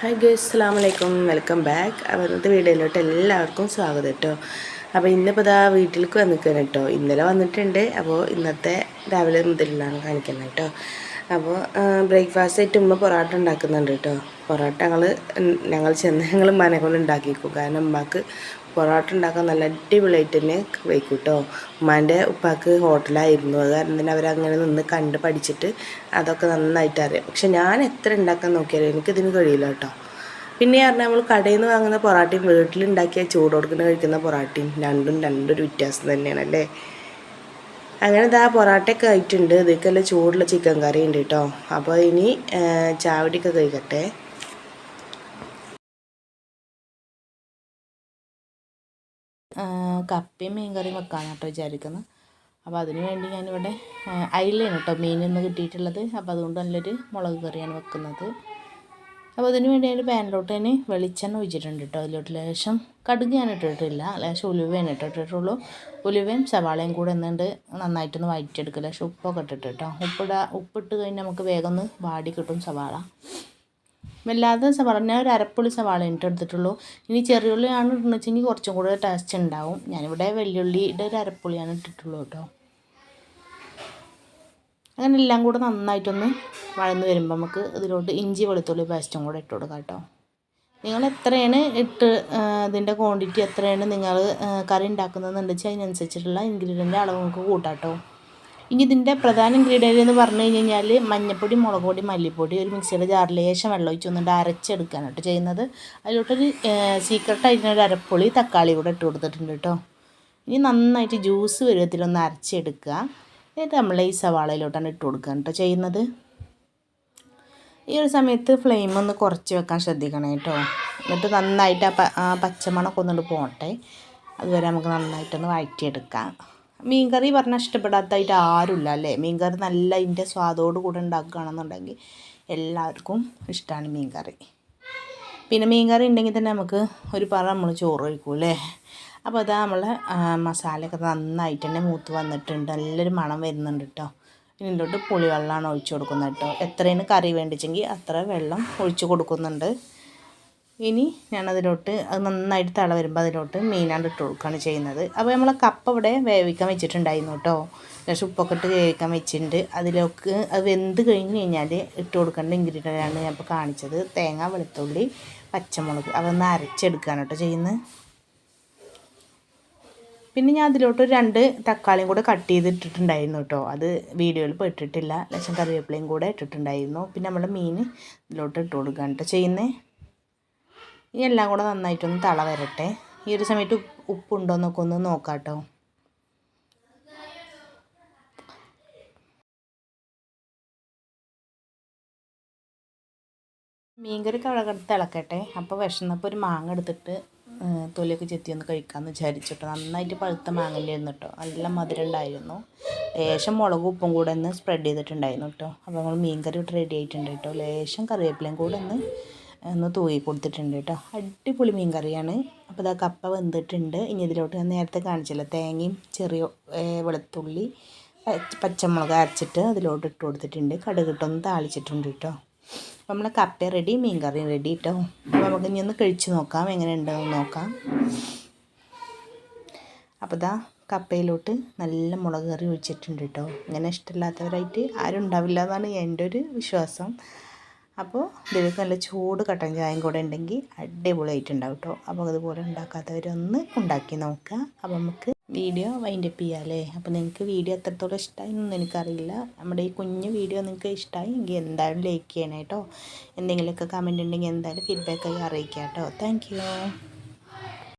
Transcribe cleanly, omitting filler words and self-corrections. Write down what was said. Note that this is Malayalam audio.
ഹായ് ഗൈസ്, അസ്സലാമലൈക്കും, വെൽക്കം ബാക്ക്. അപ്പോൾ ഇന്നത്തെ വീഡിയോയിലോട്ട് എല്ലാവർക്കും സ്വാഗതം കേട്ടോ. അപ്പോൾ ഇന്നിപ്പോൾ ഇതാ വീട്ടിലേക്ക് വന്നിരിക്കുകയാണ് കേട്ടോ. ഇന്നലെ വന്നിട്ടുണ്ട്. അപ്പോൾ ഇന്നത്തെ രാവിലെ മുതലാണ് കാണിക്കുന്നത് കേട്ടോ. അപ്പോൾ ബ്രേക്ക്ഫാസ്റ്റ് ആയിട്ട് ഉമ്മ പൊറോട്ട ഉണ്ടാക്കുന്നുണ്ട് കേട്ടോ. പൊറോട്ട ഞങ്ങൾ ഉമ്മാനെ കൊണ്ട് ഉണ്ടാക്കിക്കും. കാരണം ഉമ്മാക്ക് പൊറോട്ട ഉണ്ടാക്കാൻ നല്ല അടിപൊളിയായിട്ട് തന്നെ വയ്ക്കും കേട്ടോ. ഉമ്മാൻ്റെ ഉപ്പാക്ക് ഹോട്ടലായിരുന്നു. അത് കാരണം തന്നെ അവരങ്ങനെ നിന്ന് കണ്ട് പഠിച്ചിട്ട് അതൊക്കെ നന്നായിട്ട് അറിയാം. പക്ഷെ ഞാൻ എത്ര ഉണ്ടാക്കാൻ നോക്കിയാലും എനിക്കിതിന് കഴിയില്ല കേട്ടോ. പിന്നെ പറഞ്ഞാൽ നമ്മൾ കടയിൽ നിന്ന് വാങ്ങുന്ന പൊറാട്ടയും വീട്ടിലുണ്ടാക്കിയ ചൂട് കൊടുക്കുന്ന കഴിക്കുന്ന പൊറാട്ടയും രണ്ടൊരു വ്യത്യാസം തന്നെയാണല്ലേ. അങ്ങനെ ഇതാ പൊറാട്ടയൊക്കെ ആയിട്ടുണ്ട്. ഇതൊക്കെയല്ല ചൂടുള്ള ചിക്കൻ കറി ഉണ്ട് കേട്ടോ. അപ്പോൾ ഇനി ചാവടിയൊക്കെ കഴിക്കട്ടെ. കപ്പയും മീൻ കറിയും വെക്കാനാണ് കേട്ടോ വിചാരിക്കുന്നത്. അപ്പോൾ അതിന് വേണ്ടി ഞാനിവിടെ അയിലാണ് കേട്ടോ മീനിന്ന് കിട്ടിയിട്ടുള്ളത്. അപ്പോൾ അതുകൊണ്ട് നല്ലൊരു മുളക് കറിയാണ് വെക്കുന്നത്. അപ്പോൾ അതിന് വേണ്ടി ഞാൻ പാനിലോട്ട് തന്നെ വെളിച്ചെണ്ണ ഒഴിച്ചിട്ടുണ്ട് കേട്ടോ. അതിലോട്ട് ലേശം കടുക് ഞാൻ ഇട്ടിട്ടില്ല, ലേശം ഉലുവയാണ് ഇട്ടിട്ടുള്ളൂ. ഉലുവയും സവാളയും കൂടെ എന്നിട്ട് നന്നായിട്ടൊന്ന് വഴറ്റിയെടുക്കുക. ലേശം ഉപ്പൊക്കെ ഇട്ടിട്ട് കേട്ടോ. ഉപ്പിട്ട് കഴിഞ്ഞാൽ നമുക്ക് വേഗം ഒന്ന് വാടി കിട്ടും സവാള. വല്ലാതെ സവാള ഞാൻ ഒരു അരപ്പുള്ളി സവാള എടുത്തിട്ടുള്ളൂ. ഇനി ചെറിയുള്ളിയാണ് ഇട്ടെന്ന് വെച്ചെങ്കിൽ കുറച്ചും കൂടെ ടേസ്റ്റ് ഉണ്ടാവും. ഞാനിവിടെ വെല്ലുള്ളിയുടെ ഒരു അരപ്പുള്ളിയാണ് ഇട്ടിട്ടുള്ളൂ കേട്ടോ. അങ്ങനെ എല്ലാം കൂടെ നന്നായിട്ടൊന്ന് വഴന്ന് വരുമ്പോൾ നമുക്ക് ഇതിലോട്ട് ഇഞ്ചി വെളുത്തുള്ളി പേസ്റ്റും കൂടെ ഇട്ട് കൊടുക്കാം കേട്ടോ. നിങ്ങൾ എത്രയാണ് ഇതിൻ്റെ ക്വാണ്ടിറ്റി എത്രയാണ് നിങ്ങൾ കറി ഉണ്ടാക്കുന്നതെന്ന് വെച്ചാൽ അതിനനുസരിച്ചിട്ടുള്ള ഇൻഗ്രീഡിയൻ്റ് അളവ് നമുക്ക് കൂട്ടാം കേട്ടോ. ഇനി ഇതിൻ്റെ പ്രധാന ഇൻഗ്രീഡിയൻ്റ് എന്ന് പറഞ്ഞു കഴിഞ്ഞാൽ മഞ്ഞൾപ്പൊടി, മുളക് പൊടി, മല്ലിപ്പൊടി, ഒരു മിക്സിയുടെ ജാറിൽ ലേശം വെള്ളം ഒഴിച്ചൊന്നുകൊണ്ട് അരച്ചെടുക്കാനായിട്ട് ചെയ്യുന്നത്. അതിലോട്ടൊരു സീക്രട്ടായിട്ടുള്ളൊരു അരപ്പൊളി തക്കാളി കൂടെ ഇട്ട് കൊടുത്തിട്ടുണ്ട് കേട്ടോ. ഇനി നന്നായിട്ട് ജ്യൂസ് പരുവത്തിലൊന്ന് അരച്ചെടുക്കുക. എന്നിട്ട് നമ്മൾ ഈ സവാളയിലോട്ടാണ് ഇട്ട് കൊടുക്കുക കേട്ടോ ചെയ്യുന്നത്. ഈ ഒരു സമയത്ത് ഫ്ലെയിം ഒന്ന് കുറച്ച് വെക്കാൻ ശ്രദ്ധിക്കണം കേട്ടോ. എന്നിട്ട് നന്നായിട്ട് ആ പച്ചമണമൊക്കെ ഒന്നുകൊണ്ട് പോകട്ടെ. അതുവരെ നമുക്ക് നന്നായിട്ടൊന്ന് വഴറ്റിയെടുക്കാം. മീൻകറി പറഞ്ഞാൽ ഇഷ്ടപ്പെടാത്തതായിട്ട് ആരുമില്ല അല്ലേ. മീൻകറി നല്ല അതിൻ്റെ സ്വാദോട് കൂടെ ഉണ്ടാക്കുകയാണെന്നുണ്ടെങ്കിൽ എല്ലാവർക്കും ഇഷ്ടമാണ് മീൻകറി. പിന്നെ മീൻകറി ഉണ്ടെങ്കിൽ തന്നെ നമുക്ക് ഒരു പറ നമ്മൾ ചോറ് കഴിക്കും അല്ലേ. അപ്പോൾ അതാ നമ്മൾ മസാലയൊക്കെ നന്നായിട്ട് തന്നെ മൂത്ത് വന്നിട്ടുണ്ട്. നല്ലൊരു മണം വരുന്നുണ്ട് കേട്ടോ. ഇനി ഇതിലോട്ട് പുളിവെള്ളമാണ് ഒഴിച്ച് കൊടുക്കുന്നത് കേട്ടോ. എത്രയാണ് കറി വേണ്ടിച്ചെങ്കിൽ അത്ര വെള്ളം ഒഴിച്ച് കൊടുക്കുന്നുണ്ട്. ഇനി ഞാനതിലോട്ട് അത് നന്നായിട്ട് തള വരുമ്പോൾ അതിലോട്ട് മീനാണ്ട് ഇട്ട് കൊടുക്കുകയാണ് ചെയ്യുന്നത്. അപ്പോൾ നമ്മൾ കപ്പ ഇവിടെ വേവിക്കാൻ വെച്ചിട്ടുണ്ടായിരുന്നു കേട്ടോ. ലേശം ഉപ്പൊക്കെ ഇട്ട് വേവിക്കാൻ വെച്ചിട്ടുണ്ട്. അതിലേക്ക് അത് വെന്ത് കഴിഞ്ഞ് കഴിഞ്ഞാൽ ഇട്ട് കൊടുക്കേണ്ട ഇൻഗ്രീഡിയൻ്റാണ് ഞാൻ ഇപ്പോൾ കാണിച്ചത്. തേങ്ങ, വെളുത്തുള്ളി, പച്ചമുളക് അതൊന്ന് അരച്ചെടുക്കുകയാണ് കേട്ടോ ചെയ്യുന്നത്. പിന്നെ ഞാൻ അതിലോട്ട് 2 തക്കാളിയും കൂടെ കട്ട് ചെയ്തിട്ടിട്ടുണ്ടായിരുന്നു കേട്ടോ. അത് വീഡിയോയിൽ ഇപ്പോൾ ഇട്ടിട്ടില്ല. ലേശം കറിവേപ്പിലയും കൂടെ ഇട്ടിട്ടുണ്ടായിരുന്നു. പിന്നെ നമ്മുടെ മീൻ ഇതിലോട്ട് ഇട്ട് കൊടുക്കുകയാണ് കേട്ടോ ചെയ്യുന്നത്. ഇനി എല്ലാം കൂടെ നന്നായിട്ടൊന്ന് തള വരട്ടെ. ഈ ഒരു സമയത്ത് ഉപ്പുണ്ടോ എന്നൊക്കെ ഒന്ന് നോക്കാം കേട്ടോ. മീൻകറിക്ക് അവിടെ കിടത്ത് തിളക്കട്ടെ. അപ്പോൾ വിശന്നപ്പോൾ ഒരു മാങ്ങ എടുത്തിട്ട് തൊലിയൊക്കെ ചെത്തി ഒന്ന് കഴിക്കാമെന്ന് വിചാരിച്ചിട്ടോ. നന്നായിട്ട് പഴുത്ത മാങ്ങയിലായിരുന്നു കേട്ടോ. നല്ല മധുരം ഉണ്ടായിരുന്നു. ലേശം മുളകും ഉപ്പും കൂടെ ഒന്ന് സ്പ്രെഡ് ചെയ്തിട്ടുണ്ടായിരുന്നു കേട്ടോ. അപ്പോൾ നമ്മൾ മീൻകറി ഇവിടെ റെഡി ആയിട്ടുണ്ട് കേട്ടോ. ലേശം കറിവേപ്പിലയും കൂടെ ഒന്ന് തൂക്കി കൊടുത്തിട്ടുണ്ട് കേട്ടോ. അടിപൊളി മീൻ കറിയാണ്. അപ്പോൾ ഇതാ കപ്പ വെന്തിട്ടുണ്ട്. ഇനി ഇതിലോട്ട് ഞാൻ നേരത്തെ കാണിച്ചില്ല, തേങ്ങയും ചെറിയ വെളുത്തുള്ളി, പച്ചമുളക് അരച്ചിട്ട് അതിലോട്ട് ഇട്ട് കൊടുത്തിട്ടുണ്ട്. കടുകിട്ടൊന്ന് താളിച്ചിട്ടുണ്ട് കേട്ടോ. അപ്പോൾ നമ്മളെ കപ്പ റെഡി, മീൻ കറി റെഡി കേട്ടോ. അപ്പോൾ നമുക്ക് ഇനി ഒന്ന് കഴിച്ച് നോക്കാം, എങ്ങനെ ഉണ്ടെന്ന് നോക്കാം. അപ്പോൾ ഇതാ കപ്പയിലോട്ട് നല്ല മുളക് കറി ഒഴിച്ചിട്ടുണ്ട് കേട്ടോ. ഇങ്ങനെ ഇഷ്ടമില്ലാത്തവരായിട്ട് ആരും ഉണ്ടാവില്ല എന്നാണ് എൻ്റെ ഒരു വിശ്വാസം. അപ്പോൾ ഇതിലേക്ക് നല്ല ചൂട് കട്ടൻ ചായയും കൂടെ ഉണ്ടെങ്കിൽ അടിപൊളിയായിട്ടുണ്ടാവും കേട്ടോ. അപ്പോൾ അതുപോലെ ഉണ്ടാക്കാത്തവരൊന്ന് ഉണ്ടാക്കി നോക്കുക. അപ്പോൾ നമുക്ക് വീഡിയോ വൈൻഡപ്പ് ചെയ്യാം അല്ലേ. അപ്പോൾ നിങ്ങൾക്ക് വീഡിയോ എത്രത്തോളം ഇഷ്ടമായി എന്നൊന്നും എനിക്കറിയില്ല. നമ്മുടെ ഈ കുഞ്ഞു വീഡിയോ നിങ്ങൾക്ക് ഇഷ്ടമായി എങ്കിൽ എന്തായാലും ലൈക്ക് ചെയ്യണം കേട്ടോ. എന്തെങ്കിലുമൊക്കെ കമൻറ്റ് ഉണ്ടെങ്കിൽ എന്തായാലും ഫീഡ്ബാക്കായി അറിയിക്കാം കേട്ടോ. Thank you.